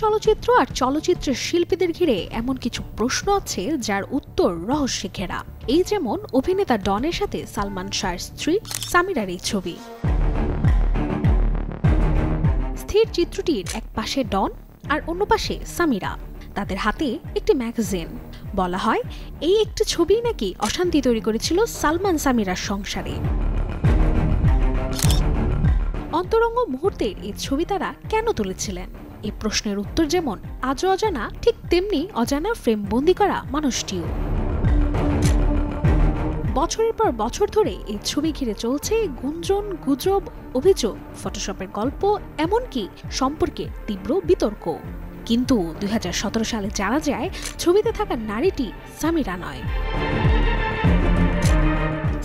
চলচ্চিত্র আর চলচ্চিত্রের শিল্পীদের ঘিরে এমন কিছু প্রশ্ন আছে যার উত্তর রহস্যে ঘেরা। এই যেমন অভিনেতা ডনের সাথে সালমান শাহর স্ত্রী সামিরার এই ছবি। স্থির চিত্রটির এক পাশে ডন আর অন্য পাশে সামিরা, তাদের হাতে একটি ম্যাগাজিন। বলা হয় এই একটি ছবি নাকি অশান্তি তৈরি করেছিল সালমান সামিরার সংসারে। অন্তরঙ্গ মুহূর্তের এই ছবি তারা কেন তুলেছিলেন? এই প্রশ্নের উত্তর যেমন আজও অজানা, ঠিক তেমনি অজানা ফ্রেম বন্দি করা মানুষটিও। বছরের পর বছর ধরে এই ছবি ঘিরে চলছে গুঞ্জন, গুজব, অভিযোগ, ফটোশপের গল্প, এমনকি সম্পর্কে তীব্র বিতর্ক। কিন্তু 2017 সালে জানা যায় ছবিতে থাকা নারীটি সামিরা নয়।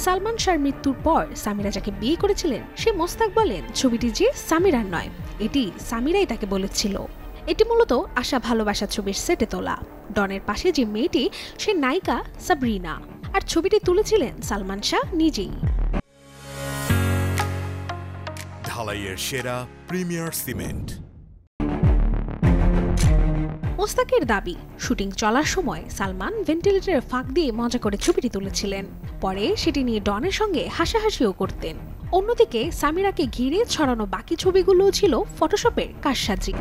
সালমান শাহর মৃত্যুর পর সামিরা যাকে বিয়ে করেছিলেন সে মোস্তাক বলেন ছবিটি যে সামিরার নয়, এটি সামিরাই তাকে বলেছিল। এটি মূলত আশা ভালোবাসা ছবির সেটে তোলা। ডনের পাশে যে মেয়েটি সে নায়িকা সাবরিনা, আর ছবিটি তুলেছিলেন সালমান শাহ নিজেই। ঢালাইয়ের সেরা প্রিমিয়ার সিমেন্ট। মোস্তাকের দাবি শুটিং চলার সময় সালমান ভেন্টিলেটরের ফাঁক দিয়ে মজা করে ছবিটি তুলেছিলেন। পরে সেটি নিয়ে ডনের সঙ্গে হাসাহাসিও করতেন। অন্যদিকে সামিরাকে ঘিরে ছড়ানো বাকি ছবিগুলোও ছিল ফটোশপের কারসাজি।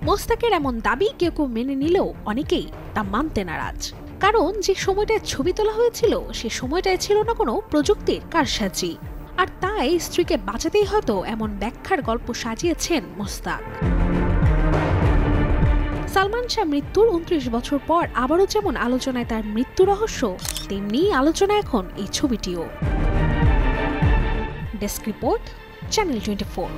মোস্তাকের এমন দাবি কেউ কেউ মেনে নিলেও অনেকেই তা মানতে নারাজ। কারণ যে সময়টায় ছবি তোলা হয়েছিল সে সময়টায় ছিল না কোনো প্রযুক্তির কারসাজি। আর তাই স্ত্রীকে বাঁচাতেই হয়তো এমন ব্যাখ্যার গল্প সাজিয়েছেন মোস্তাক। সালমান শাহ মৃত্যুর 29 বছর পর আবারও যেমন আলোচনায় তার মৃত্যু রহস্য, তেমনি আলোচনা এখন এই ছবিটিও। Desk report, channel 24।